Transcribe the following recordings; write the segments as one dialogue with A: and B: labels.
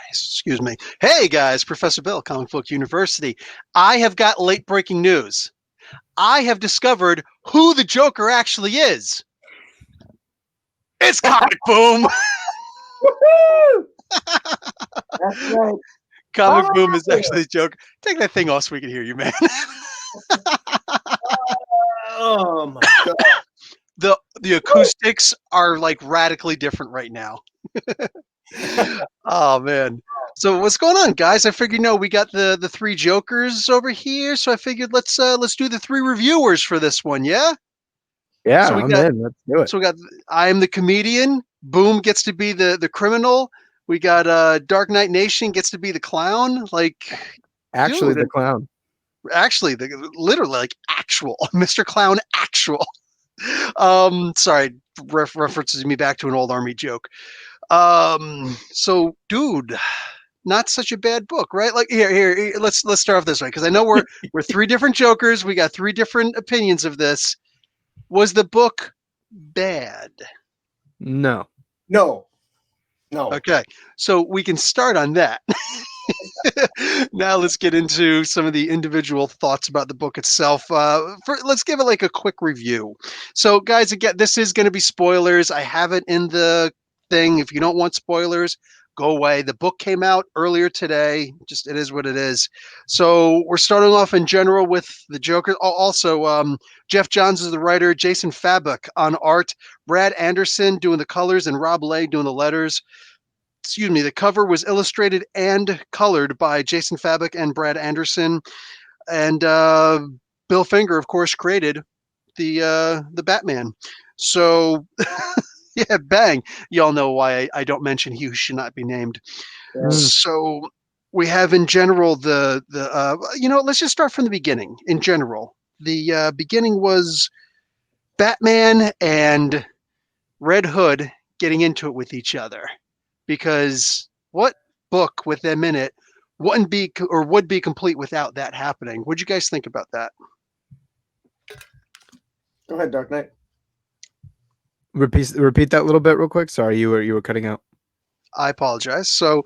A: Excuse me. Hey guys, Professor Bill, Comic Book University. I have got late breaking news. I have discovered who the Joker actually is. It's Comic Boom.
B: Woohoo! That's right.
A: Comic Boom is
B: Oh,
A: actually the Joker. Take that thing off so we can hear you, man.
B: oh my God.
A: The acoustics are like radically different right now. Oh man. So what's going on, guys? I figured we got the three Jokers over here, so I figured let's do the three reviewers for this one, yeah?
B: Yeah,
A: So we
B: I'm
A: got
B: in. Let's do it.
A: So we got I am the comedian. Boom gets to be the criminal. We got Dark Knight Nation gets to be the clown. Like,
B: Actually,
A: dude,
B: the
A: and
B: clown.
A: actually, literally like actual Mr. Clown actual. Sorry, references me back to an old army joke. So dude, not such a bad book, right? Like here, let's start off this way because I know we're three different Jokers. We got three different opinions of this. Was the book bad?
B: No.
C: No, no.
A: Okay, so we can start on that. Now let's get into some of the individual thoughts about the book itself. Let's give it like a quick review. So, guys, again, this is going to be spoilers. I have it in the thing. If you don't want spoilers, go away. The book came out earlier today. Just it is what it is. So we're starting off in general with the Joker. Also, Jeff Johns is the writer. Jason Fabok on art. Brad Anderson doing the colors, and Rob Lay doing the letters. Excuse me, the cover was illustrated and colored by Jason Fabok and Brad Anderson, and Bill Finger, of course, created the Batman. So yeah, bang! Y'all know why I don't mention he who should not be named.
B: Mm.
A: So we have in general let's just start from the beginning. In general, the beginning was Batman and Red Hood getting into it with each other. Because what book with them in it wouldn't be or would be complete without that happening? What'd you guys think about that?
C: Go ahead, Dark Knight.
B: Repeat that a little bit real quick. Sorry, you were cutting out.
A: I apologize. So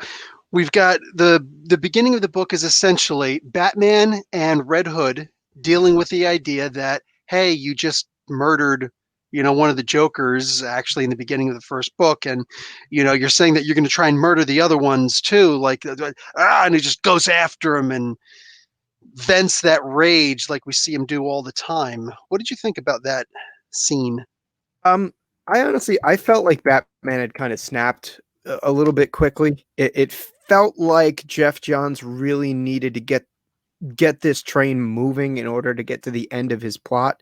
A: we've got the beginning of the book is essentially Batman and Red Hood dealing with the idea that, hey, you just murdered one of the Jokers actually in the beginning of the first book, and you're saying that you're going to try and murder the other ones too, like and he just goes after him and vents that rage like we see him do all the time. What did you think about that scene?
B: Um, I felt like Batman had kind of snapped a little bit quickly. It felt like Jeff Johns really needed to get this train moving in order to get to the end of his plot.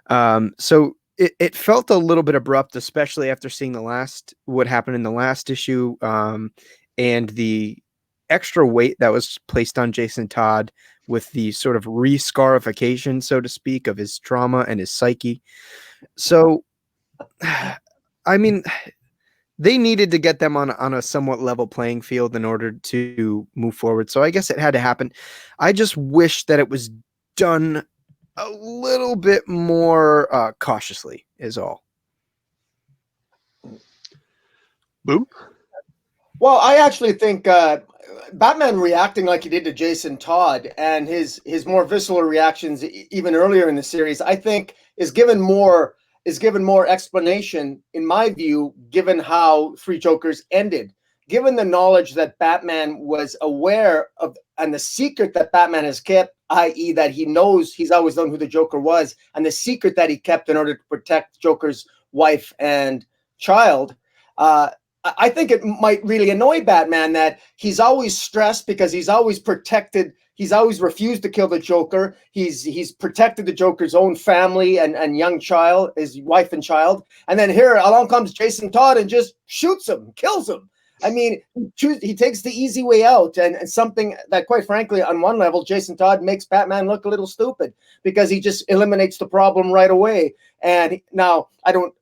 B: So it felt a little bit abrupt, especially after seeing what happened in the last issue, and the extra weight that was placed on Jason Todd with the sort of re-scarification, so to speak, of his trauma and his psyche. So, I mean, they needed to get them on a somewhat level playing field in order to move forward. So I guess it had to happen. I just wish that it was done a little bit more cautiously is all.
A: Boom.
C: Well, I actually think Batman reacting like he did to Jason Todd and his more visceral reactions even earlier in the series, I think is given more explanation, in my view, given how Three Jokers ended. Given the knowledge that Batman was aware of and the secret that Batman has kept, i.e. that he knows he's always known who the Joker was, and the secret that he kept in order to protect Joker's wife and child, I think it might really annoy Batman that he's always stressed because he's always protected. He's always refused to kill the Joker. He's protected the Joker's own family and young child, his wife and child. And then here along comes Jason Todd and just shoots him, kills him. I mean, he takes the easy way out, and something that, quite frankly, on one level, Jason Todd makes Batman look a little stupid because he just eliminates the problem right away. And now I don't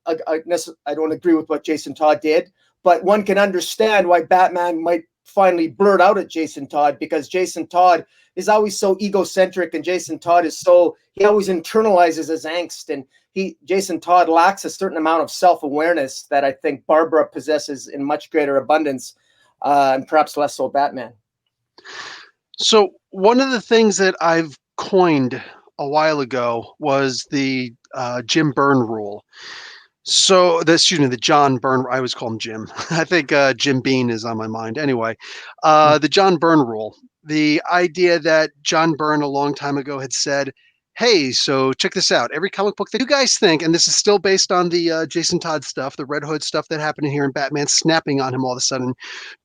C: agree with what Jason Todd did, but one can understand why Batman might finally blurt out at Jason Todd, because Jason Todd is always so egocentric, and Jason Todd he always internalizes his angst, and Jason Todd lacks a certain amount of self-awareness that I think Barbara possesses in much greater abundance. and perhaps less so Batman.
A: So one of the things that I've coined a while ago was the Jim Byrne rule. So the John Byrne. I always call him Jim. I think Jim Bean is on my mind. Anyway, the John Byrne rule. The idea that John Byrne a long time ago had said, "Hey, so check this out. Every comic book that you guys think, and this is still based on the Jason Todd stuff, the Red Hood stuff that happened here in Batman snapping on him all of a sudden.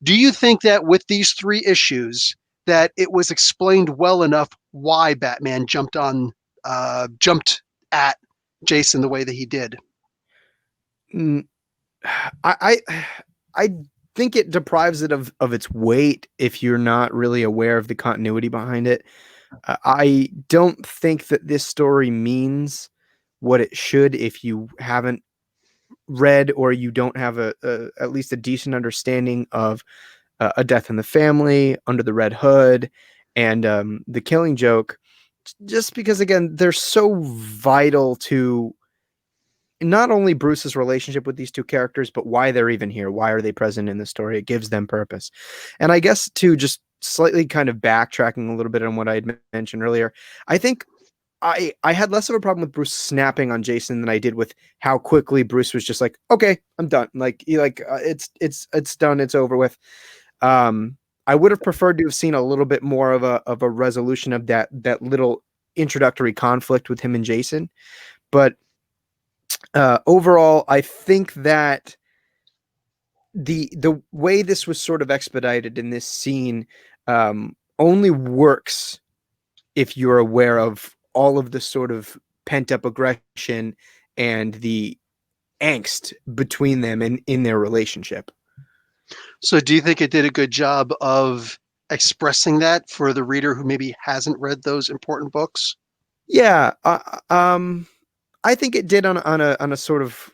A: Do you think that with these 3 issues, that it was explained well enough why Batman jumped at Jason the way that he did?"
B: Mm, I I think it deprives it of its weight if you're not really aware of the continuity behind it. I don't think that this story means what it should if you haven't read or you don't have at least a decent understanding of A Death in the Family, Under the Red Hood, and The Killing Joke. Just because, again, they're so vital to not only Bruce's relationship with these 2 characters, but why they're even here. Why are they present in the story? It gives them purpose. And I guess to just slightly kind of backtracking a little bit on what I had mentioned earlier, I think I had less of a problem with Bruce snapping on Jason than I did with how quickly Bruce was just like, okay, I'm done. Like, it's done. It's over with. I would have preferred to have seen a little bit more of a resolution of that little introductory conflict with him and Jason. But overall, I think that the way this was sort of expedited in this scene only works if you're aware of all of the sort of pent up aggression and the angst between them in their relationship.
A: So do you think it did a good job of expressing that for the reader who maybe hasn't read those important books?
B: Yeah, I think it did on a sort of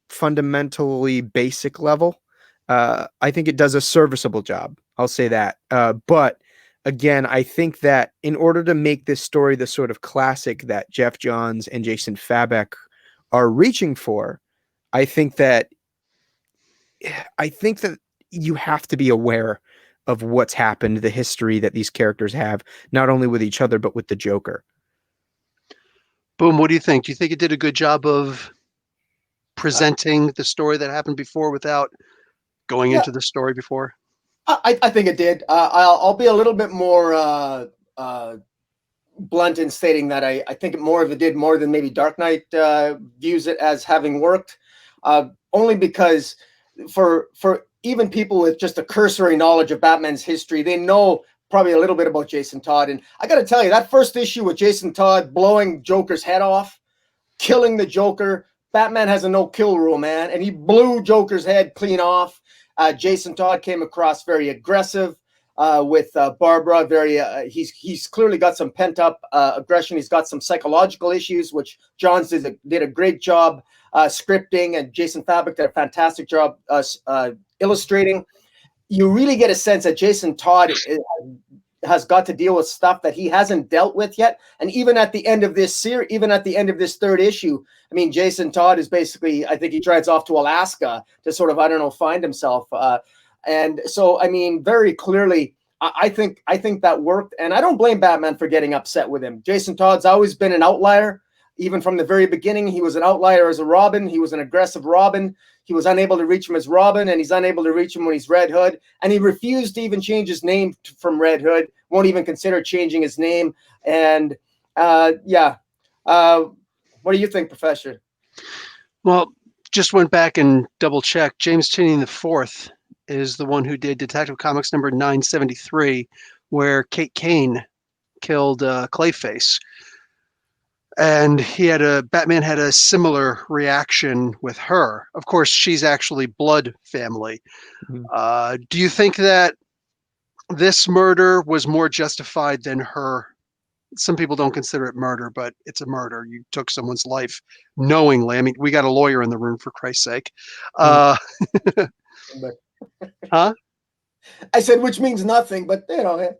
B: fundamentally basic level. I think it does a serviceable job. I'll say that. But again, I think that in order to make this story the sort of classic that Jeff Johns and Jason Fabek are reaching for, I think that you have to be aware of what's happened, the history that these characters have, not only with each other but with the Joker.
A: Boom, what do you think? Do you think it did a good job of presenting the story that happened before without going
C: Yeah,
A: into the story before?
C: I think it did. I'll be a little bit more blunt in stating that I think more of it did more than maybe Dark Knight views it as having worked. Only because for even people with just a cursory knowledge of Batman's history, they know probably a little bit about Jason Todd. And I got to tell you, that first issue with Jason Todd blowing Joker's head off, killing the Joker, Batman has a no-kill rule, man, and he blew Joker's head clean off. Jason Todd came across very aggressive with Barbara. He's clearly got some pent-up aggression. He's got some psychological issues, which Johns did a great job scripting, and Jason Fabek did a fantastic job illustrating. You really get a sense that Jason Todd has got to deal with stuff that he hasn't dealt with yet. And even at the end of this series, even at the end of this 3rd issue, I mean, Jason Todd is basically, I think he drives off to Alaska to sort of, I don't know, find himself. And so, I mean, very clearly, I think that worked. And I don't blame Batman for getting upset with him. Jason Todd's always been an outlier. Even from the very beginning, he was an outlier as a Robin. He was an aggressive Robin. He was unable to reach him as Robin, and he's unable to reach him when he's Red Hood. And he refused to even change his name from Red Hood, won't even consider changing his name. And what do you think, Professor?
A: Well, just went back and double checked. James Tynion IV is the one who did Detective Comics number 973, where Kate Kane killed Clayface. And Batman had a similar reaction with her. Of course, she's actually blood family. Mm-hmm. Do you think that this murder was more justified than her? Some people don't consider it murder, but it's a murder. You took someone's life knowingly. I mean, we got a lawyer in the room, for Christ's sake. Huh?
C: I said, which means nothing, but you know,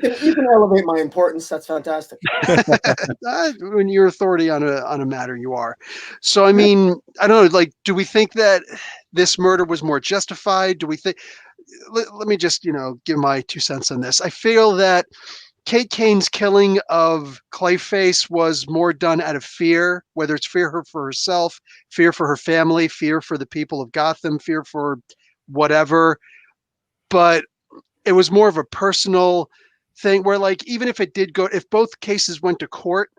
C: You can elevate my importance. That's fantastic.
A: When you're authority on a matter, you are. So I mean, I don't know. Like, do we think that this murder was more justified? Do we think? Let me just give my 2 cents on this. I feel that Kate Kane's killing of Clayface was more done out of fear, whether it's fear for herself, fear for her family, fear for the people of Gotham, fear for whatever. But it was more of a personal thing where, like, even if it did go, if both cases went to court,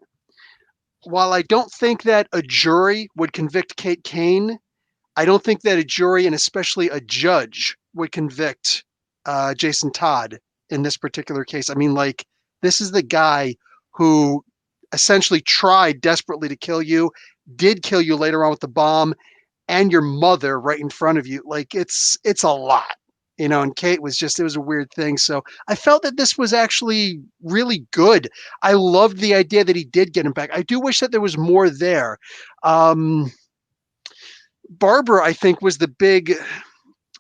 A: while I don't think that a jury would convict Kate Kane, I don't think that a jury, and especially a judge, would convict Jason Todd in this particular case. I mean, like, this is the guy who essentially tried desperately to kill you, did kill you later on with the bomb, and your mother right in front of you. Like, it's a lot. And Kate was just, it was a weird thing. So I felt that this was actually really good. I loved the idea that he did get him back. I do wish that there was more there. Barbara, I think, was the big,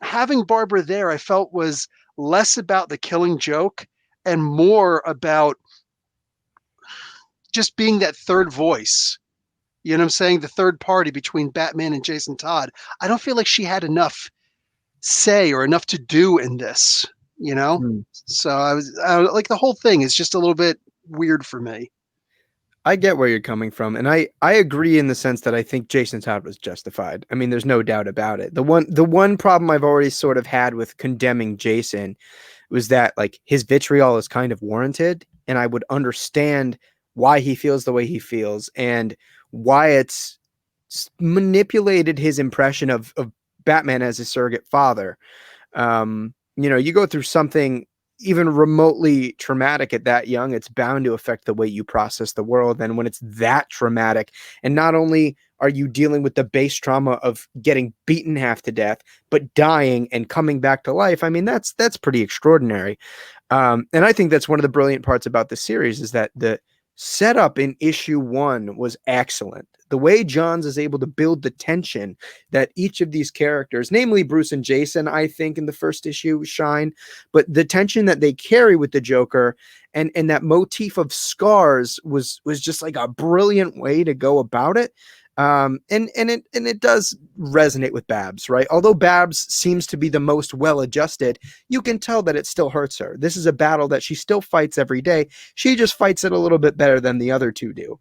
A: having Barbara there, I felt was less about the killing joke and more about just being that third voice. You know what I'm saying? The third party between Batman and Jason Todd. I don't feel like she had enough say or enough to do in this, you know?
B: Hmm.
A: So I like, the whole thing is just a little bit weird for me.
B: I get where you're coming from, and I agree in the sense that I think Jason Todd was justified. I mean, there's no doubt about it. The one problem I've already sort of had with condemning Jason was that, like, his vitriol is kind of warranted, and I would understand why he feels the way he feels and why it's manipulated his impression of Batman as a surrogate father. You go through something even remotely traumatic at that young, it's bound to affect the way you process the world. And when it's that traumatic, and not only are you dealing with the base trauma of getting beaten half to death, but dying and coming back to life, I mean, that's pretty extraordinary. And I think that's one of the brilliant parts about the series is that the setup in issue 1 was excellent. The way Johns is able to build the tension that each of these characters, namely Bruce and Jason, I think in the first issue shine, but the tension that they carry with the Joker and that motif of scars was just like a brilliant way to go about it. And it does resonate with Babs, right? Although Babs seems to be the most well-adjusted, you can tell that it still hurts her. This is a battle that she still fights every day. She just fights it a little bit better than the other two do.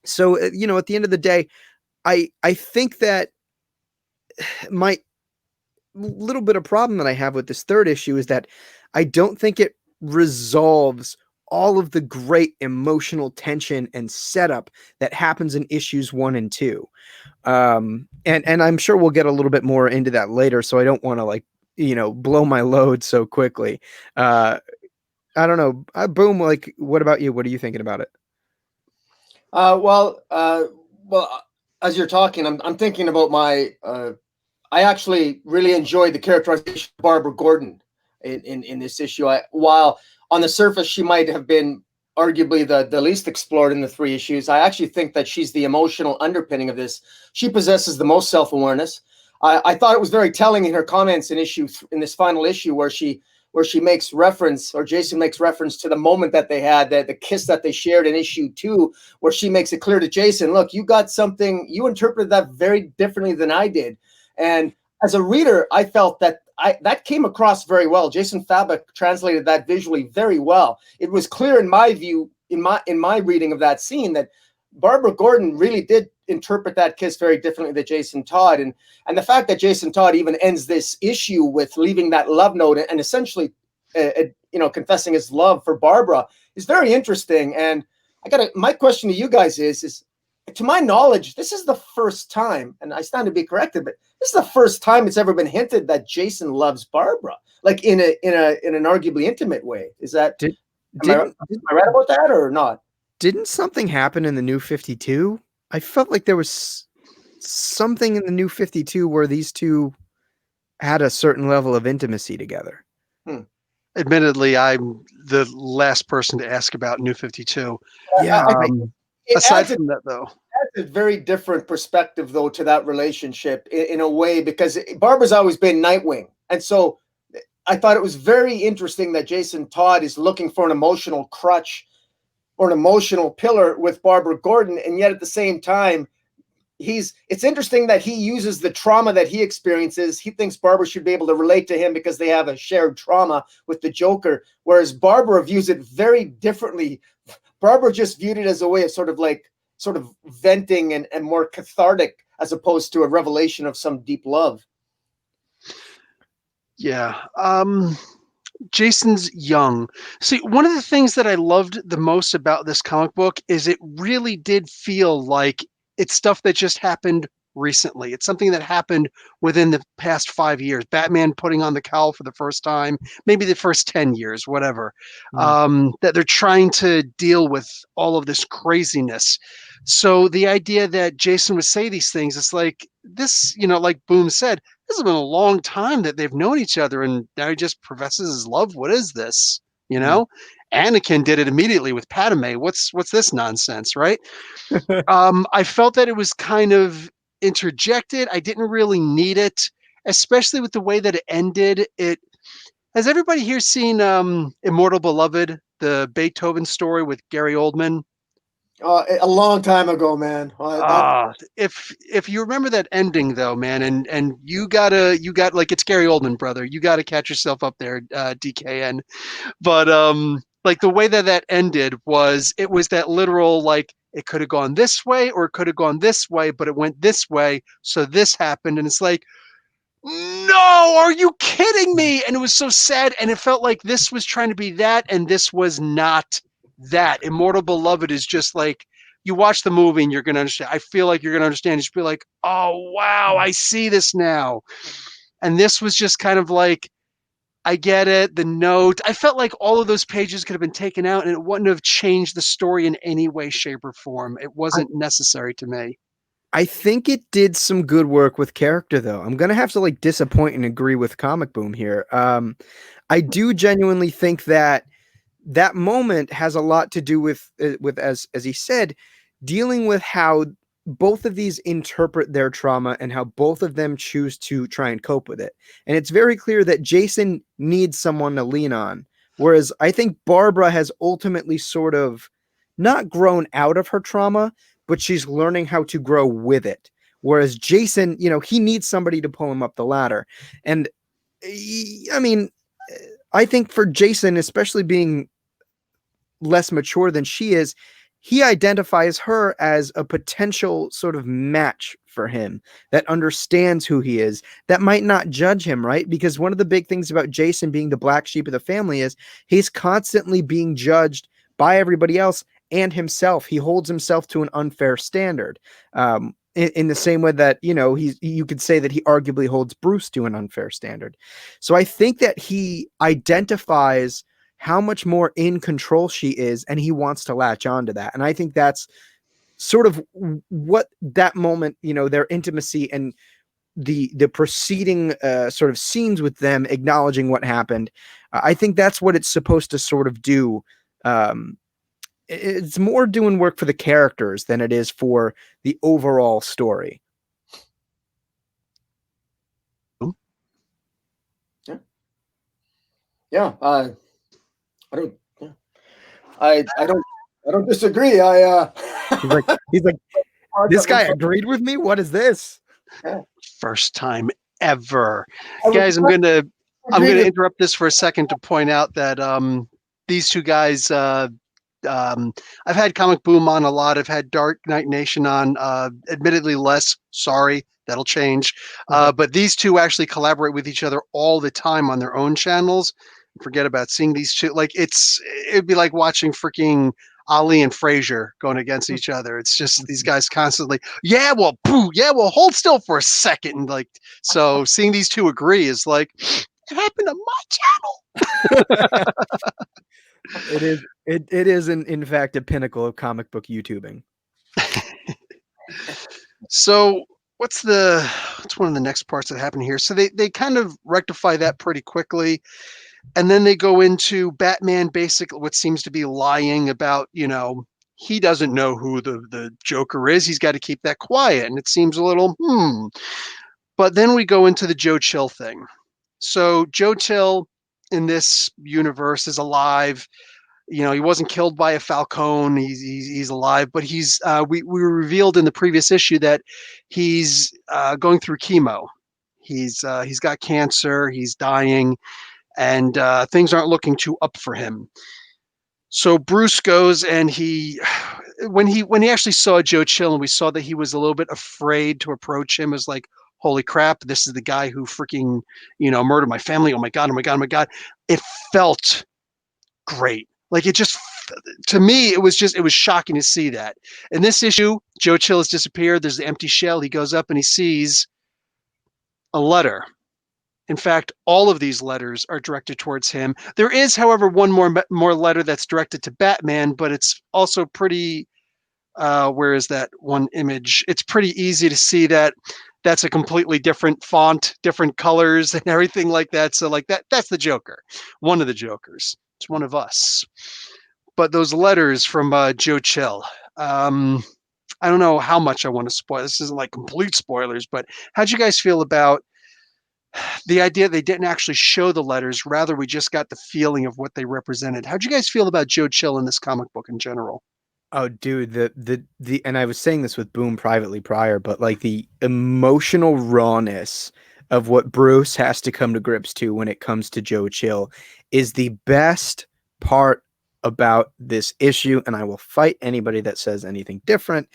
B: So at the end of the day, I think that my little bit of problem that I have with this third issue is that I don't think it resolves all of the great emotional tension and setup that happens in issues 1 and 2. And I'm sure we'll get a little bit more into that later. So I don't want to blow my load so quickly. I don't know. Boom. Like, what about you? What are you thinking about it?
C: Well, as you're talking, I'm thinking about my. I actually really enjoyed the characterization of Barbara Gordon in this issue. While on the surface she might have been arguably the least explored in the 3 issues, I actually think that she's the emotional underpinning of this. She possesses the most self-awareness. I thought it was very telling in her comments in this final issue where she makes reference, or Jason makes reference to the moment that they had, the kiss that they shared in issue 2, where she makes it clear to Jason, look, you got something, you interpreted that very differently than I did. And as a reader, I felt that that came across very well. Jason Fabok translated that visually very well. It was clear in my view, in my reading of that scene, that Barbara Gordon really did interpret that kiss very differently than Jason Todd. And the fact that Jason Todd even ends this issue with leaving that love note and essentially, confessing his love for Barbara is very interesting. And my question to you guys is, to my knowledge, this is the first time, and I stand to be corrected, but this is the first time it's ever been hinted that Jason loves Barbara, like in an arguably intimate way. Is that, am I right about that or not?
B: Didn't something happen in the New 52? I felt like there was something in the New 52 where these two had a certain level of intimacy together.
A: Admittedly, I'm the last person to ask about New 52.
B: Yeah.
A: Aside from that, though,
C: adds a very different perspective, though, to that relationship in a way, because Barbara's always been Nightwing, and so I thought it was very interesting that Jason Todd is looking for an emotional crutch or an emotional pillar with Barbara Gordon, and yet at the same time, it's interesting that he uses the trauma that he experiences. He thinks Barbara should be able to relate to him because they have a shared trauma with the Joker, whereas Barbara views it very differently. Barbara just viewed it as a way of sort of venting and more cathartic, as opposed to a revelation of some deep love.
A: Yeah. Jason's young. See, one of the things that I loved the most about this comic book is it really did feel like it's stuff that just happened recently. It's something that happened within the past 5 years. Batman putting on the cowl for the first time, maybe the first 10 years, whatever. That they're trying to deal with all of this craziness. So the idea that Jason would say these things, it's like this, like Boom said, this has been a long time that they've known each other, and now he just professes his love. What is this? You know, Anakin did it immediately with Padme. What's this nonsense, right? I felt that it was kind of interjected. I didn't really need it, especially with the way that it ended. It has everybody here seen Immortal Beloved, the Beethoven story with Gary Oldman?
C: A long time ago, man.
A: If you remember that ending though, man, and you got like it's Gary Oldman, brother. You gotta catch yourself up there, DKN. But like the way that that ended was it was that literal like it could have gone this way or it could have gone this way, but it went this way, so this happened, and it's like, no, are you kidding me? And it was so sad, and it felt like this was trying to be that, and this was not that. Immortal Beloved is just like you watch the movie and you're gonna understand. I feel like you're gonna understand. Just be like, oh wow, I see this now. And this was just kind of like, I get it. The note. I felt like all of those pages could have been taken out, and it wouldn't have changed the story in any way, shape, or form. It wasn't necessary to me.
B: I think it did some good work with character, though. I'm gonna have to like disappoint and agree with Comic Boom here. I do genuinely think that that moment has a lot to do with as he said, dealing with how both of these interpret their trauma and how both of them choose to try and cope with it. And it's very clear that Jason needs someone to lean on, whereas I think Barbara has ultimately sort of not grown out of her trauma, but she's learning how to grow with it. Whereas Jason, he needs somebody to pull him up the ladder. And I mean, I think for Jason, especially being less mature than she is, he identifies her as a potential sort of match for him that understands who he is, that might not judge him, right? Because one of the big things about Jason being the black sheep of the family is he's constantly being judged by everybody else and himself. He holds himself to an unfair standard. In the same way that, you could say that he arguably holds Bruce to an unfair standard. So I think that he identifies how much more in control she is, and he wants to latch on to that. And I think that's sort of what that moment, their intimacy and the preceding sort of scenes with them acknowledging what happened. I think that's what it's supposed to sort of do. It's more doing work for the characters than it is for the overall story.
C: Yeah. I don't disagree.
B: He's like, this guy agreed with me. What is this?
A: First time ever, guys. I'm gonna interrupt this for a second to point out that these two guys. I've had Comic Boom on a lot. I've had Dark Knight Nation on. Admittedly, less. Sorry, that'll change. But these two actually collaborate with each other all the time on their own channels. Forget about seeing these two. Like it'd be like watching freaking Ali and Frazier going against each other. It's just these guys constantly, yeah, well, hold still for a second. And like, so seeing these two agree is like, it happened on my channel.
B: It is in fact a pinnacle of comic book YouTubing.
A: So what's one of the next parts that happen here? So they kind of rectify that pretty quickly. And then they go into Batman basically what seems to be lying about, he doesn't know who the Joker is. He's got to keep that quiet. And it seems a little, But then we go into the Joe Chill thing. So Joe Chill in this universe is alive. You know, he wasn't killed by a Falcone. He's alive, but we were revealed in the previous issue that he's going through chemo. He's got cancer. He's dying, and things aren't looking too up for him. So Bruce goes and when he actually saw Joe Chill and we saw that he was a little bit afraid to approach him, as like, holy crap, this is the guy who freaking, murdered my family. Oh my god, oh my god, oh my god. It felt great. Like, it just, to me, it was shocking to see that. In this issue, Joe Chill has disappeared. There's the empty shell. He goes up and he sees a letter. In fact, all of these letters are directed towards him. There is, however, one more letter that's directed to Batman, but it's also pretty. Where is that one image? It's pretty easy to see that that's a completely different font, different colors, and everything like that. So, like that's the Joker, one of the Jokers. It's one of us. But those letters from Joe Chill. I don't know how much I want to spoil. This isn't like complete spoilers, but how'd you guys feel about the idea they didn't actually show the letters? Rather, we just got the feeling of what they represented. How'd you guys feel about Joe Chill in this comic book in general?
B: Oh, dude, the and I was saying this with Boom privately prior, but like the emotional rawness of what Bruce has to come to grips to when it comes to Joe Chill is the best part about this issue, and I will fight anybody that says anything different.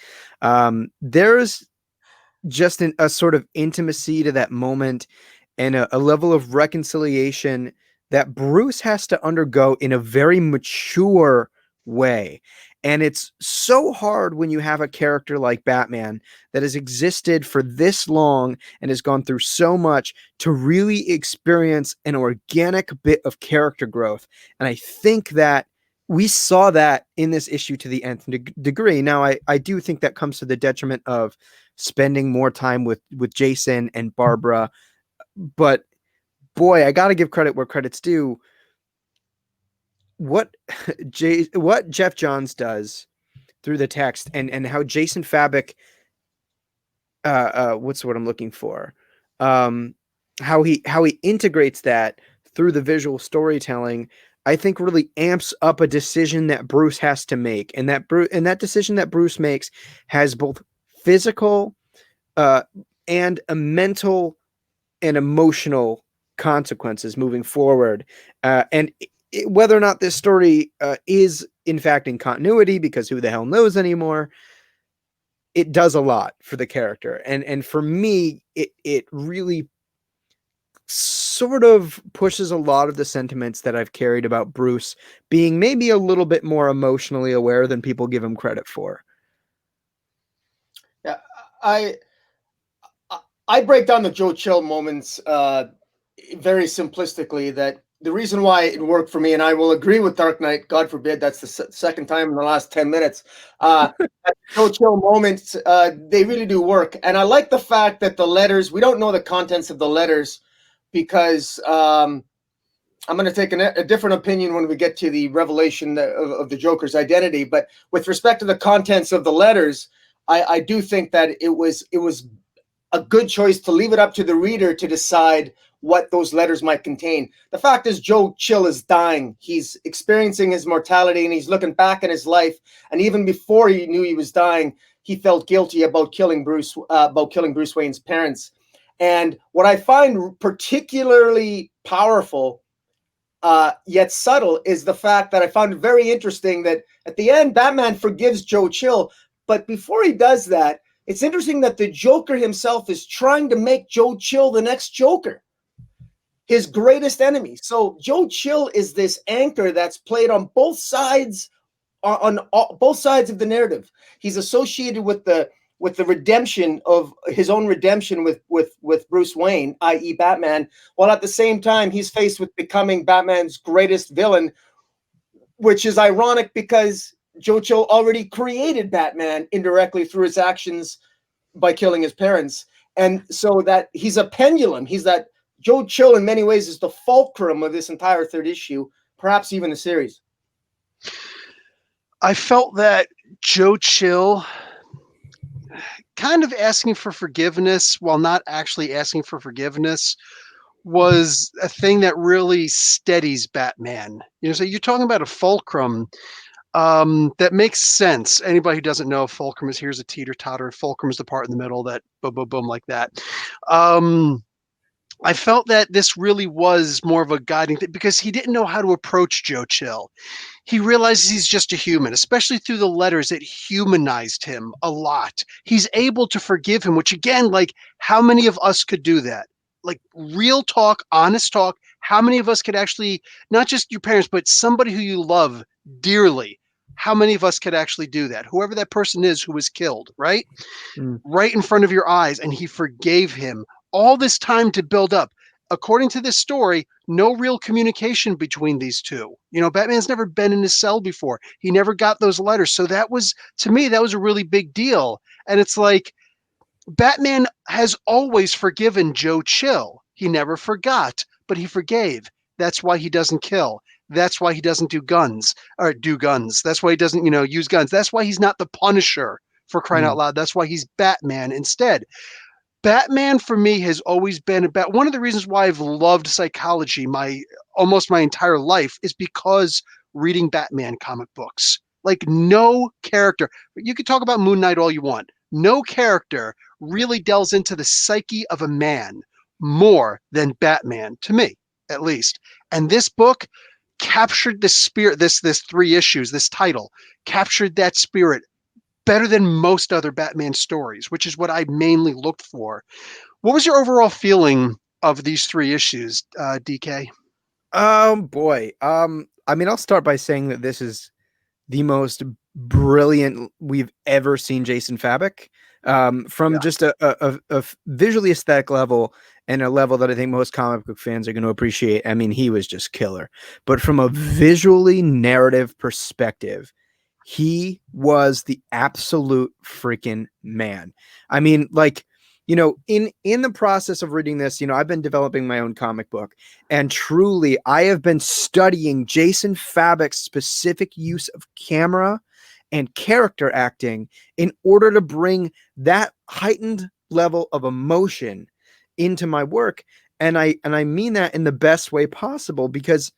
B: There's just a sort of intimacy to that moment and a level of reconciliation that Bruce has to undergo in a very mature way. And it's so hard when you have a character like Batman that has existed for this long and has gone through so much to really experience an organic bit of character growth. And I think that we saw that in this issue to the nth degree. Now, I do think that comes to the detriment of spending more time with Jason and Barbara. But boy, I got to give credit where credit's due. What Jeff Johns does through the text and how Jason Fabok, what's the word I'm looking for? How he integrates that through the visual storytelling, I think really amps up a decision that Bruce has to make, and that decision that Bruce makes has both physical and a mental and emotional consequences moving forward. And whether or not this story is in fact in continuity, because who the hell knows anymore, it does a lot for the character. And for me, it really sort of pushes a lot of the sentiments that I've carried about Bruce being maybe a little bit more emotionally aware than people give him credit for.
C: Yeah, I break down the Joe Chill moments very simplistically, that the reason why it worked for me, and I will agree with Dark Knight, God forbid, that's the second time in the last 10 minutes, Joe Chill moments, they really do work. And I like the fact that the letters, we don't know the contents of the letters, because I'm going to take a different opinion when we get to the revelation of the Joker's identity. But with respect to the contents of the letters, I do think that it was a good choice to leave it up to the reader to decide what those letters might contain. The fact is, Joe Chill is dying. He's experiencing his mortality, and he's looking back at his life. And even before he knew he was dying, he felt guilty about killing Bruce Wayne's parents. And what I find particularly powerful, yet subtle, is the fact that I found it very interesting that at the end, Batman forgives Joe Chill. But before he does that, it's interesting that the Joker himself is trying to make Joe Chill the next Joker, his greatest enemy. So Joe Chill is this anchor that's played on both sides, both sides of the narrative. He's associated with the redemption of his own redemption with Bruce Wayne, i.e. Batman, while at the same time he's faced with becoming Batman's greatest villain, which is ironic because Joe Chill already created Batman indirectly through his actions by killing his parents. And so that he's a pendulum. He's that Joe Chill in many ways is the fulcrum of this entire third issue, perhaps even the series.
A: I felt that Joe Chill kind of asking for forgiveness while not actually asking for forgiveness was a thing that really steadies Batman. So you're talking about a fulcrum that makes sense. Anybody who doesn't know, fulcrum is here's a teeter totter. Fulcrum is the part in the middle that boom, boom, boom like that. I felt that this really was more of a guiding thing because he didn't know how to approach Joe Chill. He realizes he's just a human, especially through the letters. It humanized him a lot. He's able to forgive him, which again, like, how many of us could do that? Like, real talk, honest talk. How many of us could actually, not just your parents, but somebody who you love dearly? How many of us could actually do that? Whoever that person is who was killed, right?
B: Mm.
A: Right in front of your eyes, and he forgave him. All this time to build up. According to this story, no real communication between these two. Batman's never been in his cell before. He never got those letters. So that was, to me, that was a really big deal. And it's like, Batman has always forgiven Joe Chill. He never forgot, but he forgave. That's why he doesn't kill. That's why he doesn't do guns or do guns. That's why he doesn't, use guns. That's why he's not the Punisher, for crying out
B: Mm.
A: loud. That's why he's Batman instead. Batman for me has always been about, one of the reasons why I've loved psychology almost my entire life is because reading Batman comic books. Like, no character, you could talk about Moon Knight all you want. No character really delves into the psyche of a man more than Batman, to me, at least. And this book captured the spirit, this 3 issues, this title captured that spirit better than most other Batman stories, which is what I mainly looked for. What was your overall feeling of these 3 issues, DK?
B: Boy. I mean, I'll start by saying that this is the most brilliant we've ever seen Jason Fabok. From
A: Yeah.
B: just a visually aesthetic level and a level that I think most comic book fans are going to appreciate. I mean, he was just killer. But from a visually narrative perspective, he was the absolute freaking man. I mean, like, in the process of reading this, I've been developing my own comic book, and truly I have been studying Jason Fabok's specific use of camera and character acting in order to bring that heightened level of emotion into my work. And I mean that in the best way possible, because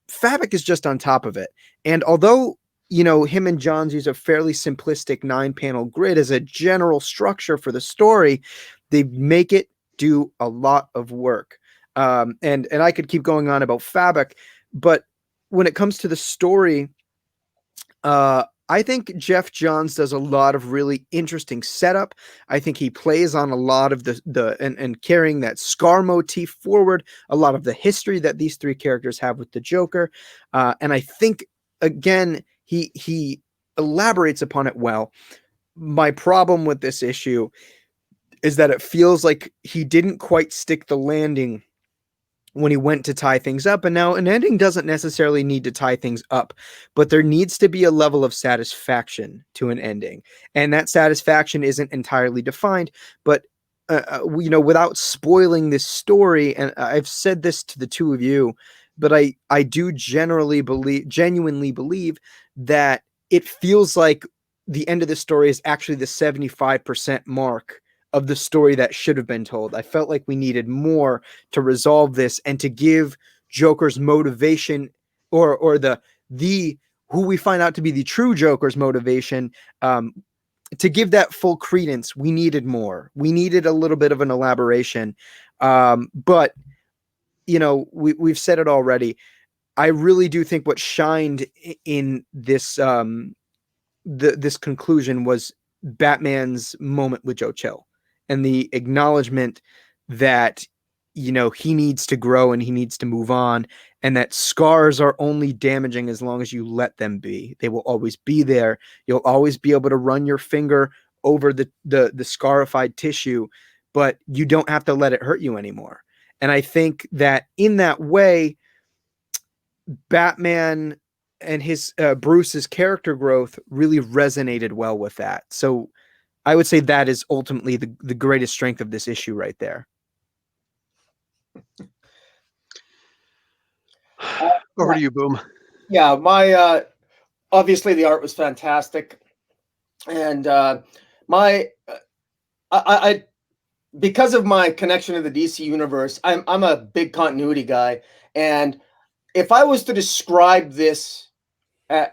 B: Fabok is just on top of it. And although him and Johns use a fairly simplistic 9-panel grid as a general structure for the story, they make it do a lot of work. And I could keep going on about Fabok, but when it comes to the story, I think Jeff Johns does a lot of really interesting setup. I think he plays on a lot of and carrying that Scar motif forward, a lot of the history that these 3 characters have with the Joker. And I think, again, he elaborates upon it well. My problem with this issue is that it feels like he didn't quite stick the landing when he went to tie things up. And now an ending doesn't necessarily need to tie things up, but there needs to be a level of satisfaction to an ending. And that satisfaction isn't entirely defined, but without spoiling this story, and I've said this to the two of you, but I do genuinely believe that it feels like the end of the story is actually the 75% mark of the story that should have been told. I felt like we needed more to resolve this and to give Joker's motivation, or the who we find out to be the true Joker's motivation, to give that full credence. We needed more. We needed a little bit of an elaboration. But we've said it already. I really do think what shined in this this conclusion was Batman's moment with Joe Chill, and the acknowledgement that he needs to grow and he needs to move on, and that scars are only damaging as long as you let them be. They will always be there. You'll always be able to run your finger over the scarified tissue, but you don't have to let it hurt you anymore. And I think that in that way, Batman and his Bruce's character growth really resonated well with that. So I would say that is ultimately the greatest strength of this issue right there.
A: Over to you, Boom.
C: Yeah, my obviously the art was fantastic, and my I because of my connection to the DC universe, I'm a big continuity guy, and if I was to describe this, uh,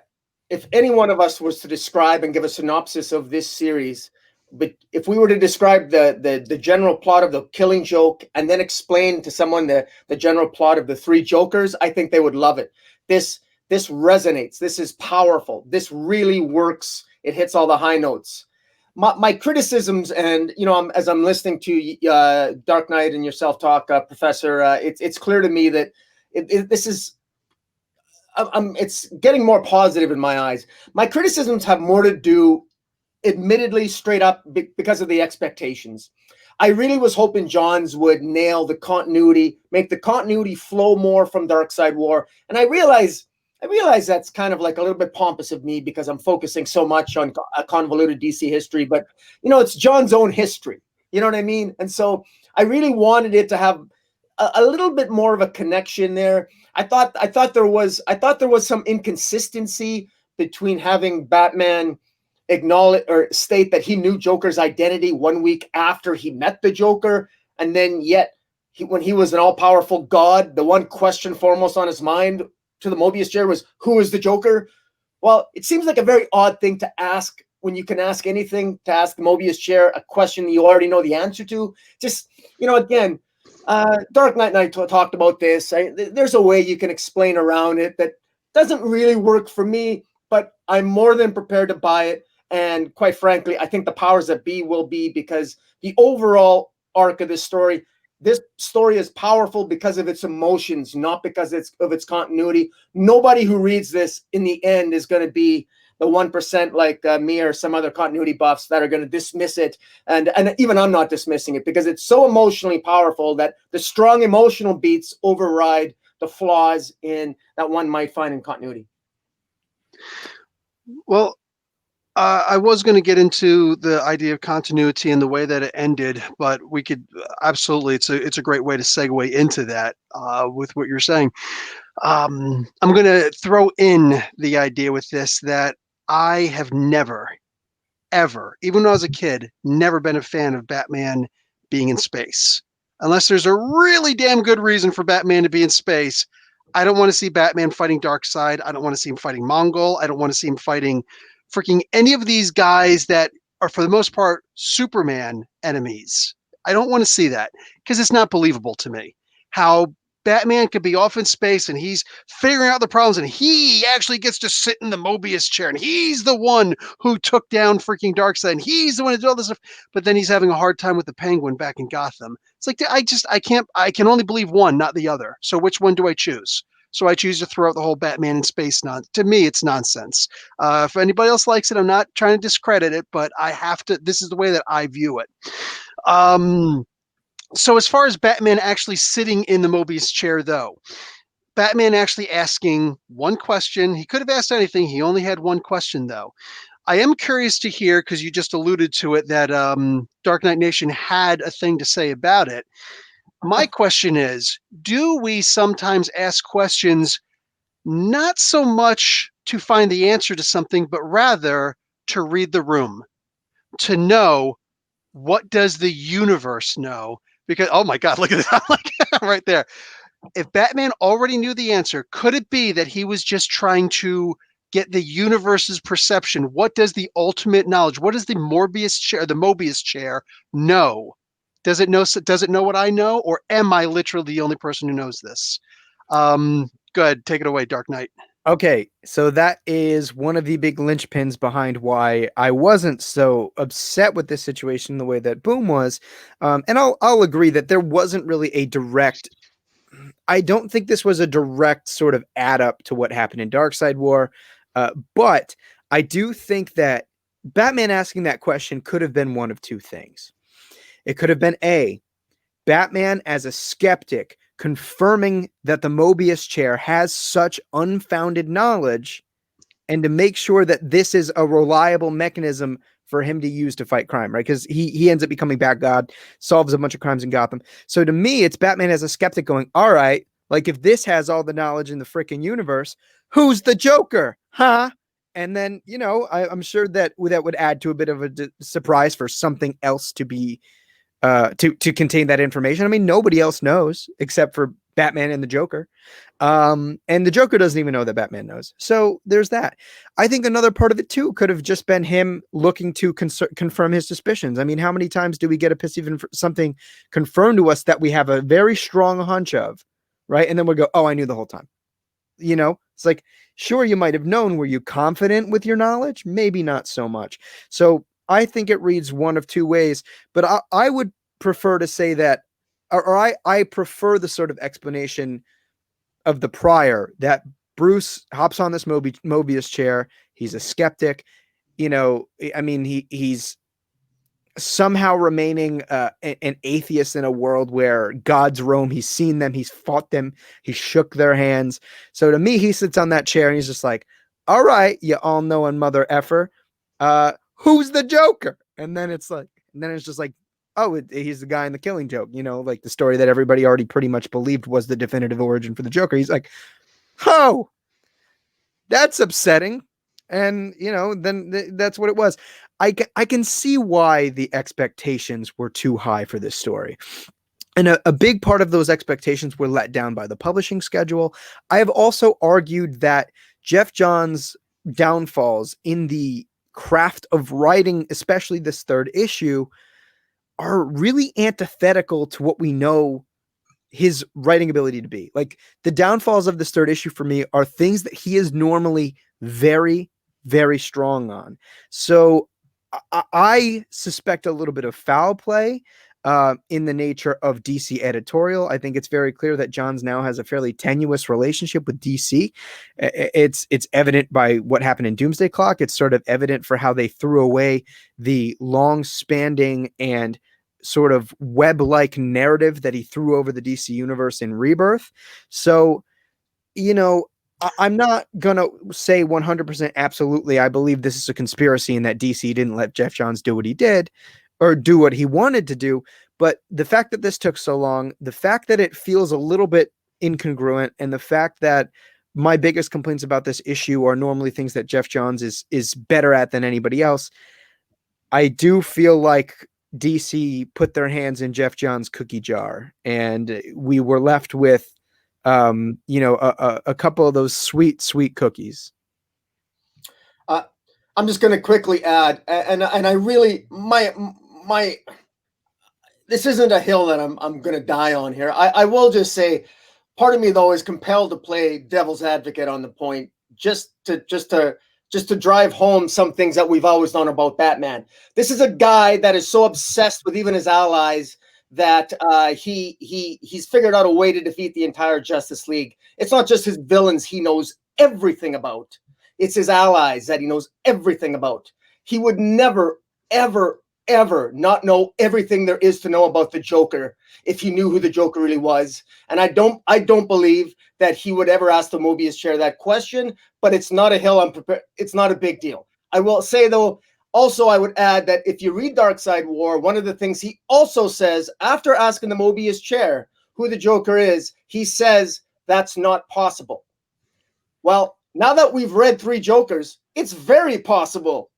C: if any one of us was to describe and give a synopsis of this series, but if we were to describe the general plot of the Killing Joke and then explain to someone the general plot of the Three Jokers, I think they would love it. This resonates. This is powerful. This really works. It hits all the high notes. My criticisms, and as I'm listening to Dark Knight and yourself talk, Professor, it's clear to me that this is it's getting more positive in my eyes. My criticisms have more to do, admittedly, straight up because of the expectations. I really was hoping Johns would nail the continuity, make the continuity flow more from Darkseid War, and I realize that's kind of like a little bit pompous of me because I'm focusing so much on a convoluted DC history, but it's John's own history. You know what I mean? And so I really wanted it to have a little bit more of a connection there. I thought there was some inconsistency between having Batman acknowledge or state that he knew Joker's identity 1 week after he met the Joker, and then yet when he was an all-powerful god, the one question foremost on his mind to the Mobius chair was, who is the Joker? Well, it seems like a very odd thing to ask when you can ask anything, to ask the Mobius chair a question you already know the answer to. Just, again, Dark Knight and I talked about this. There's a way you can explain around it that doesn't really work for me, but I'm more than prepared to buy it. And quite frankly, I think the powers that be will be, because the overall arc of this story is powerful because of its emotions, not because of its continuity. Nobody who reads this in the end is going to be the 1% like me or some other continuity buffs that are going to dismiss it. And even I'm not dismissing it, because it's so emotionally powerful that the strong emotional beats override the flaws in that one might find in continuity.
A: Well, I was going to get into the idea of continuity and the way that it ended, but we could absolutely. It's a great way to segue into that with what you're saying. I'm going to throw in the idea with this that I have never, ever, even when I was a kid, never been a fan of Batman being in space. Unless there's a really damn good reason for Batman to be in space, I don't want to see Batman fighting Darkseid. I don't want to see him fighting Mongol. I don't want to see him fighting freaking any of these guys that are, for the most part, Superman enemies. I don't want to see that because it's not believable to me how Batman could be off in space and he's figuring out the problems and he actually gets to sit in the Mobius chair and he's the one who took down freaking Darkseid and he's the one who did all this stuff. But then he's having a hard time with the Penguin back in Gotham. It's like, I can only believe one, not the other. So which one do I choose? So I choose to throw out the whole Batman in space. To me, it's nonsense. If anybody else likes it, I'm not trying to discredit it, but I have to. This is the way that I view it. So as far as Batman actually sitting in the Mobius chair, though, Batman actually asking one question. He could have asked anything. He only had one question, though. I am curious to hear, because you just alluded to it, that Dark Knight Nation had a thing to say about it. My question is, do we sometimes ask questions not so much to find the answer to something, but rather to read the room, to know what does the universe know? Because, oh my God, look at that, like right there. If Batman already knew the answer, could it be that he was just trying to get the universe's perception? What does the ultimate knowledge, what does the Mobius chair know? Does it know what I know, or am I literally the only person who knows this? Go ahead, take it away, Dark Knight.
B: Okay, so that is one of the big linchpins behind why I wasn't so upset with this situation the way that Boom was. And I'll agree that there wasn't really a direct. I don't think this was a direct sort of add up to what happened in Darkseid War, but I do think that Batman asking that question could have been one of two things. It could have been A, Batman as a skeptic confirming that the Mobius chair has such unfounded knowledge, and to make sure that this is a reliable mechanism for him to use to fight crime, right? Because he ends up becoming Bat God, solves a bunch of crimes in Gotham. So to me, it's Batman as a skeptic going, all right, like if this has all the knowledge in the freaking universe, who's the Joker? Huh? And then, I'm sure that would add to a bit of a surprise for something else to be to contain that information. I mean, nobody else knows except for Batman and the Joker. And the Joker doesn't even know that Batman knows. So there's that. I think another part of it too could have just been him looking to confirm his suspicions. I mean, how many times do we get a piece of something confirmed to us that we have a very strong hunch of, right? And then we'll go, oh, I knew the whole time. You know, it's like, sure, you might have known. Were you confident with your knowledge? Maybe not so much. So I think it reads one of two ways, but I would prefer to say that, or I prefer the sort of explanation of the prior, that Bruce hops on this Mobius chair. He's a skeptic. You know, I mean, he's somehow remaining an atheist in a world where gods roam. He's seen them. He's fought them. He shook their hands. So to me, he sits on that chair and he's just like, all right, you all-knowing mother effer. Who's the Joker? And then it's just like, oh, he's the guy in the Killing Joke, you know, like the story that everybody already pretty much believed was the definitive origin for the Joker. He's like, oh, that's upsetting. And, you know, then that's what it was. I can see why the expectations were too high for this story. And a big part of those expectations were let down by the publishing schedule. I have also argued that Jeff Johns' downfalls in the craft of writing, especially this third issue, are really antithetical to what we know his writing ability to be. Like, the downfalls of this third issue for me are things that he is normally very, very strong on. So I suspect a little bit of foul play in the nature of DC editorial. I think it's very clear that Johns now has a fairly tenuous relationship with DC. It's evident by what happened in Doomsday Clock. It's sort of evident for how they threw away the long-spanning and sort of web-like narrative that he threw over the DC universe in Rebirth. So, you know, I'm not going to say 100% absolutely I believe this is a conspiracy and that DC didn't let Jeff Johns do what he did or do what he wanted to do. But the fact that this took so long, the fact that it feels a little bit incongruent, and the fact that my biggest complaints about this issue are normally things that Jeff Johns is better at than anybody else, I do feel like DC put their hands in Jeff Johns' cookie jar, and we were left with, you know, a couple of those sweet cookies.
C: I'm just going to quickly add, and I really, my this isn't a hill that I'm going to die on here. I will just say, part of me though is compelled to play devil's advocate on the point, just to drive home some things that we've always known about Batman. This is a guy that is so obsessed with even his allies that he's figured out a way to defeat the entire Justice League. It's not just his villains he knows everything about. It's his allies that he knows everything about. He would never, ever, ever not know everything there is to know about the Joker if he knew who the Joker really was. And I don't believe that he would ever ask the Mobius chair that question, but it's not a hill I'm prepared. It's not a big deal. I will say though, also I would add that if you read Darkseid War, one of the things he also says after asking the Mobius chair who the Joker is, he says that's not possible. Well, now that we've read 3 Jokers, it's very possible.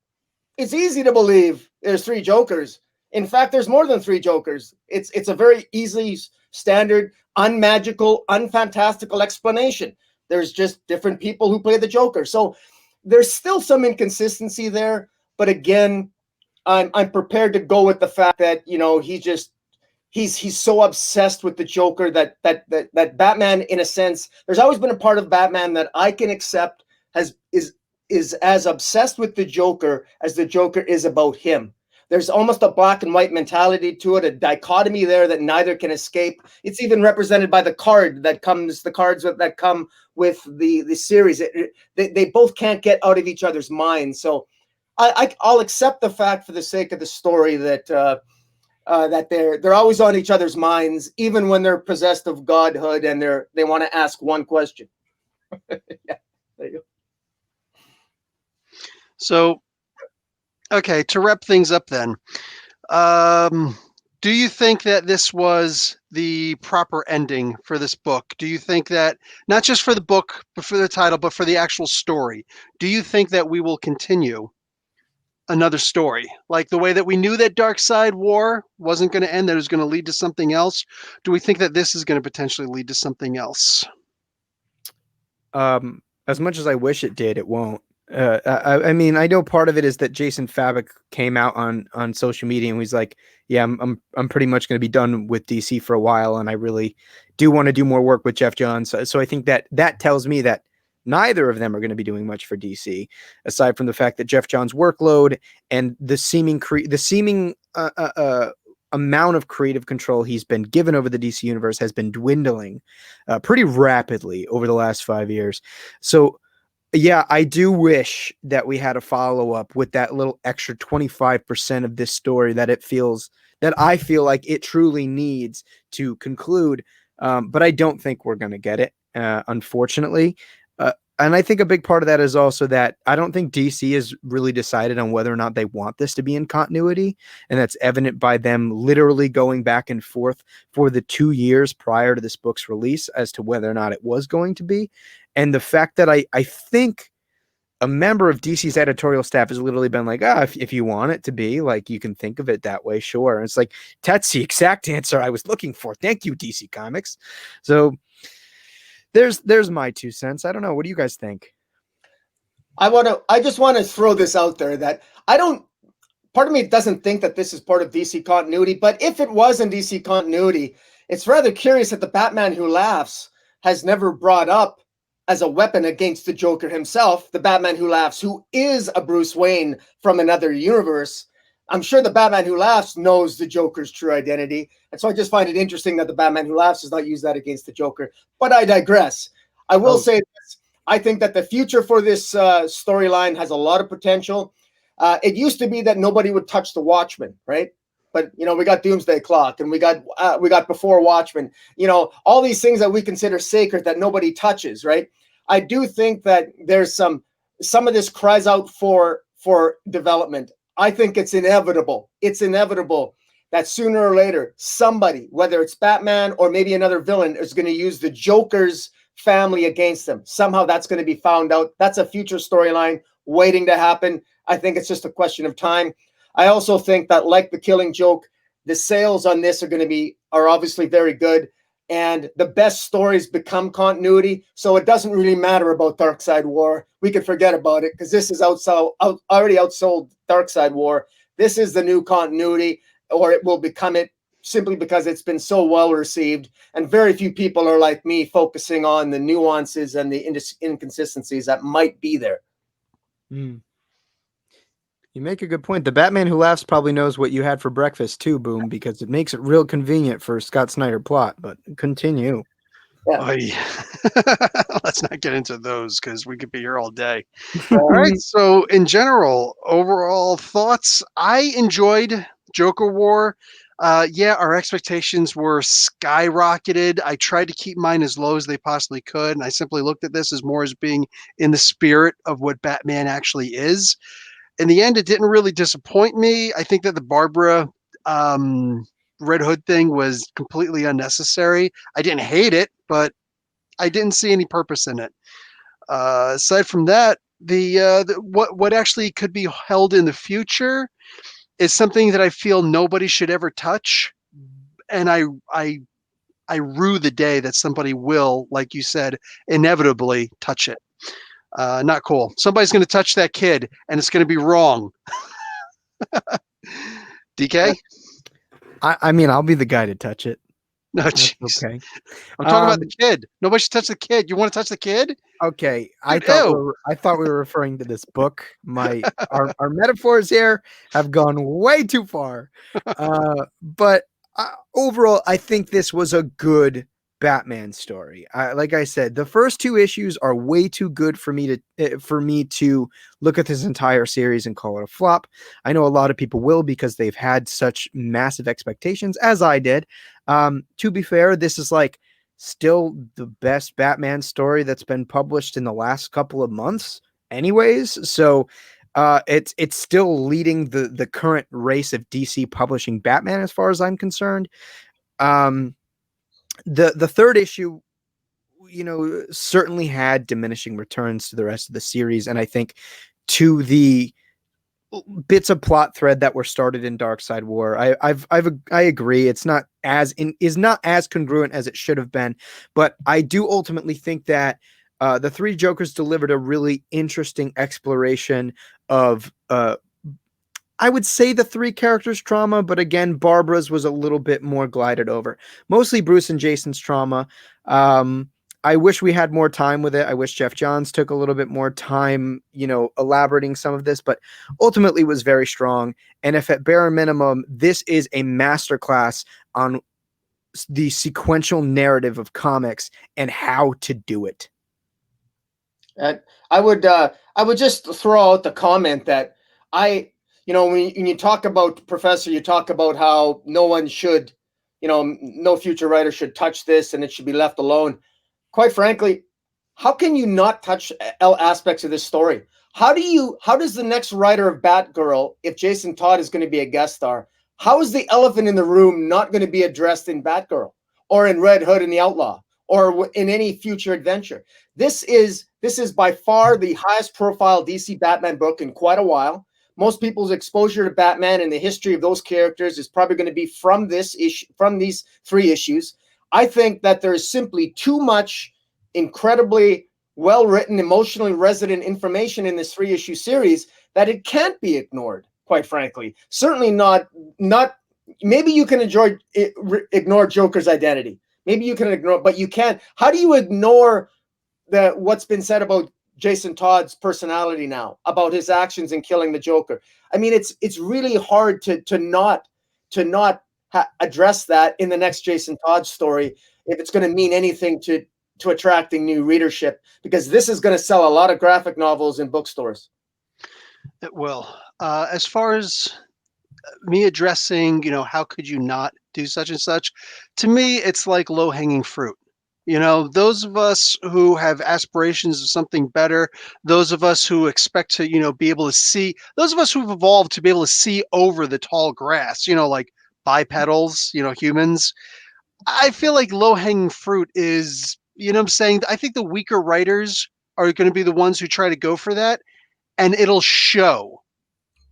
C: It's easy to believe there's 3 Jokers. In fact, there's more than 3 Jokers. It's a very easy, standard, unmagical, unfantastical explanation. There's just different people who play the Joker. So there's still some inconsistency there. But again, I'm prepared to go with the fact that, you know, he's so obsessed with the Joker that Batman, in a sense, there's always been a part of Batman that I can accept is as obsessed with the Joker as the Joker is about him. There's almost a black and white mentality to it, a dichotomy there that neither can escape. It's even represented by the cards that come with the series. They both can't get out of each other's minds. So I'll accept the fact for the sake of the story that that they're always on each other's minds, even when they're possessed of godhood and they want to ask one question. Yeah, there you go.
A: So, okay, to wrap things up then, do you think that this was the proper ending for this book? Do you think that, not just for the book, but for the title, but for the actual story, do you think that we will continue? another story, like the way that we knew that Dark Side War wasn't going to end, that it was going to lead to something else? Do we think that this is going to potentially lead to something else?
B: As much as I wish it did, it won't. I mean, I know part of it is that Jason Fabok came out on social media and was like, "Yeah, I'm pretty much going to be done with DC for a while, and I really do want to do more work with Jeff Johns." So I think that tells me that neither of them are going to be doing much for DC, aside from the fact that Jeff Johns' workload and the seeming amount of creative control he's been given over the DC universe has been dwindling pretty rapidly over the last 5 years. So, yeah, I do wish that we had a follow up with that little extra 25% of this story that I feel like it truly needs to conclude. But I don't think we're going to get it, unfortunately. And I think a big part of that is also that I don't think DC has really decided on whether or not they want this to be in continuity. And that's evident by them literally going back and forth for the 2 years prior to this book's release as to whether or not it was going to be. And the fact that I think a member of DC's editorial staff has literally been like, if you want it to be, like, you can think of it that way, sure. And it's like, that's the exact answer I was looking for. Thank you, DC Comics. So there's my 2 cents. I don't know. What do you guys think?
C: I just want to throw this out there that part of me doesn't think that this is part of DC continuity, but if it was in DC continuity, it's rather curious that the Batman Who Laughs has never brought up as a weapon against the Joker himself, the Batman Who Laughs, who is a Bruce Wayne from another universe. I'm sure the Batman Who Laughs knows the Joker's true identity. And so I just find it interesting that the Batman Who Laughs does not use that against the Joker. But I digress. I will say this. I think that the future for this storyline has a lot of potential. It used to be that nobody would touch the Watchmen, right? But, we got Doomsday Clock and we got Before Watchmen, all these things that we consider sacred that nobody touches, right? I do think that there's some of this cries out for development. I think it's inevitable. It's inevitable that sooner or later, somebody, whether it's Batman or maybe another villain, is going to use the Joker's family against them. Somehow that's going to be found out. That's a future storyline waiting to happen. I think it's just a question of time. I also think that, like The Killing Joke, the sales on this are obviously very good. And the best stories become continuity. So it doesn't really matter about Dark Side War. We can forget about it because this is already outsold Dark Side War. This is the new continuity, or it will become it simply because it's been so well received. And very few people are like me focusing on the nuances and the inconsistencies that might be there.
B: You make a good point. The Batman Who Laughs probably knows what you had for breakfast too, Boom, because it makes it real convenient for Scott Snyder plot. But continue.
A: Yeah. Let's not get into those because we could be here all day. All right. So in general, overall thoughts, I enjoyed Joker War. Our expectations were skyrocketed. I tried to keep mine as low as they possibly could. And I simply looked at this as more as being in the spirit of what Batman actually is. In the end, it didn't really disappoint me. I think that the Barbara Red Hood thing was completely unnecessary. I didn't hate it, but I didn't see any purpose in it. Aside from that, what actually could be held in the future is something that I feel nobody should ever touch, and I rue the day that somebody will, like you said, inevitably touch it. Not cool. Somebody's going to touch that kid, and it's going to be wrong. DK?
B: I mean, I'll be the guy to touch it.
A: No, jeez.
B: Okay.
A: I'm talking about the kid. Nobody should touch the kid. You want to touch the kid?
B: Okay. I thought we were referring to this book. Our metaphors here have gone way too far. But overall, I think this was a good Batman story. Like I said, the first 2 issues are way too good for me to look at this entire series and call it a flop. I know a lot of people will because they've had such massive expectations, as I did. To be fair, this is like still the best Batman story that's been published in the last couple of months anyways. So it's still leading the current race of DC publishing Batman as far as I'm concerned. The third issue, certainly had diminishing returns to the rest of the series. And I think to the bits of plot thread that were started in Dark Side War. I agree. It's not is not as congruent as it should have been, but I do ultimately think that the Three Jokers delivered a really interesting exploration of I would say the three characters' trauma, but again, Barbara's was a little bit more glided over. Mostly Bruce and Jason's trauma. I wish we had more time with it. I wish Jeff Johns took a little bit more time, elaborating some of this, but ultimately was very strong. And if at bare minimum, this is a masterclass on the sequential narrative of comics and how to do it.
C: And I would just throw out the comment that when you talk about Professor, you talk about how no one should, no future writer should touch this and it should be left alone. Quite frankly, how can you not touch aspects of this story? How does the next writer of Batgirl, if Jason Todd is going to be a guest star, how is the elephant in the room not going to be addressed in Batgirl or in Red Hood and the Outlaw or in any future adventure? This is by far the highest profile DC Batman book in quite a while. Most people's exposure to Batman and the history of those characters is probably going to be from this issue, from these 3 issues. I think that there is simply too much incredibly well-written, emotionally resonant information in this 3-issue series that it can't be ignored, quite frankly. Certainly not maybe you can ignore Joker's identity. Maybe you can ignore, but you can't. How do you ignore what's been said about Jason Todd's personality now, about his actions in killing the Joker? I mean, it's really hard to not address that in the next Jason Todd story if it's going to mean anything to attracting new readership, because this is going to sell a lot of graphic novels in bookstores.
A: It will. As far as me addressing, how could you not do such and such? To me, it's like low-hanging fruit. Those of us who have aspirations of something better, those of us who expect to, be able to see, those of us who've evolved to be able to see over the tall grass, like bipedals, humans. I feel like low-hanging fruit is, what I'm saying? I think the weaker writers are going to be the ones who try to go for that, and it'll show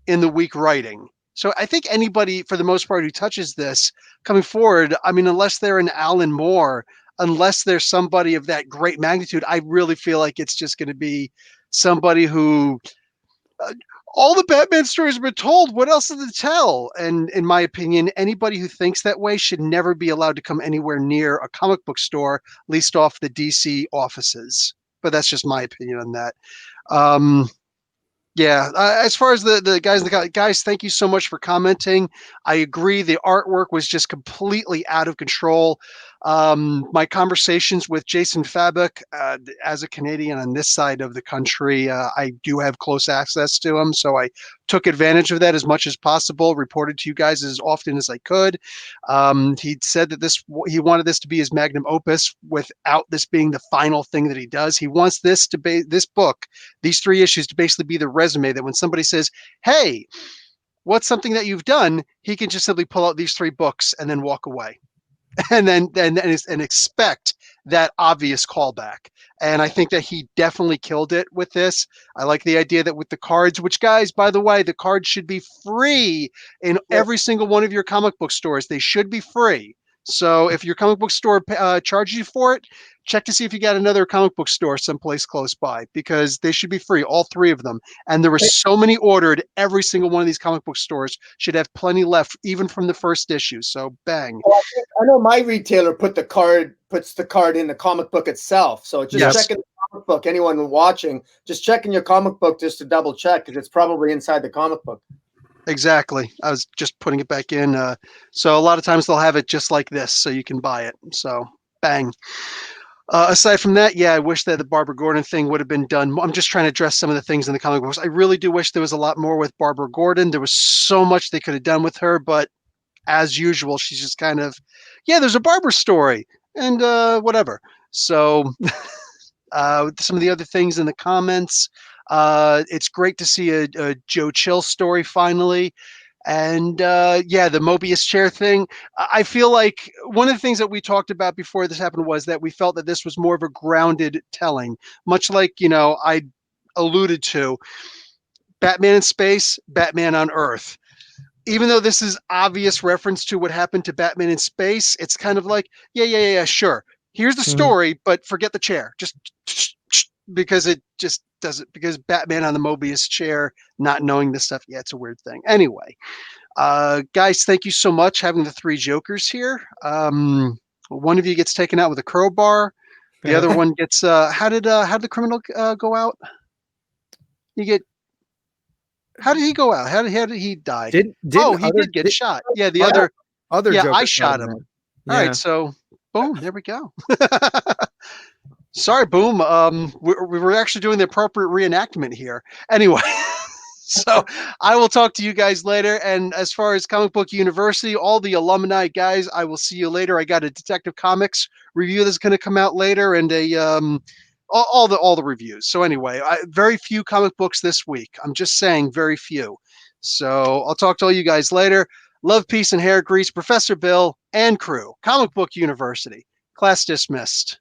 A: in the weak writing. So I think anybody, for the most part, who touches this coming forward, I mean, unless they're an Alan Moore, unless there's somebody of that great magnitude, I really feel like it's just going to be somebody who all the Batman stories have been told. What else is to tell? And in my opinion, anybody who thinks that way should never be allowed to come anywhere near a comic book store, least off the DC offices. But that's just my opinion on that. Yeah, as far as the guys, thank you so much for commenting. I agree. The artwork was just completely out of control. My conversations with Jason Fabok, as a Canadian on this side of the country, I do have close access to him, so I took advantage of that as much as possible, reported to you guys as often as I could. He said that he wanted this to be his magnum opus without this being the final thing that he does. He wants this book, these 3 issues, to basically be the resume that when somebody says, hey, what's something that you've done, he can just simply pull out these 3 books and then walk away. And then expect that obvious callback. And I think that he definitely killed it with this. I like the idea that with the cards, which, guys, by the way, the cards should be free in every single one of your comic book stores. They should be free. So if your comic book store charges you for it, check to see if you got another comic book store someplace close by, because they should be free, all 3 of them. And there were so many ordered. Every single one of these comic book stores should have plenty left, even from the first issue. So bang.
C: Well, I know my retailer puts the card in the comic book itself. So just checking the comic book. Anyone watching, just checking your comic book just to double check, because it's probably inside the comic book.
A: Exactly. I was just putting it back in. So a lot of times they'll have it just like this, so you can buy it. So bang. Aside from that, yeah, I wish that the Barbara Gordon thing would have been done. I'm just trying to address some of the things in the comic books. I really do wish there was a lot more with Barbara Gordon. There was so much they could have done with her, but as usual, she's just kind of, yeah, there's a Barbara story and whatever. So some of the other things in the comments, it's great to see a Joe Chill story finally. And yeah, the Mobius chair thing. I feel like one of the things that we talked about before this happened was that we felt that this was more of a grounded telling, much like, I alluded to. Batman in space, Batman on Earth. Even though this is obvious reference to what happened to Batman in space, it's kind of like, yeah, sure. Here's the story, but forget the chair. Just because it just doesn't, because Batman on the Mobius chair, not knowing this stuff, yeah, it's a weird thing. Anyway, guys, thank you so much having the three Jokers here. One of you gets taken out with a crowbar. The other one gets, how did the criminal go out? You get, how did he go out? How did he die?
B: Didn't
A: Oh, he
B: other
A: did get shot. Yeah, the
B: other
A: other, yeah,
B: Joker
A: I shot him.
B: man.
A: All right, so boom, there we go. Sorry, boom. We were actually doing the appropriate reenactment here. Anyway, so I will talk to you guys later. And as far as Comic Book University, all the alumni guys, I will see you later. I got a Detective Comics review that's going to come out later, and a all the reviews. So anyway, very few comic books this week. I'm just saying, very few. So I'll talk to all you guys later. Love, peace, and hair grease, Professor Bill and crew. Comic Book University. Class dismissed.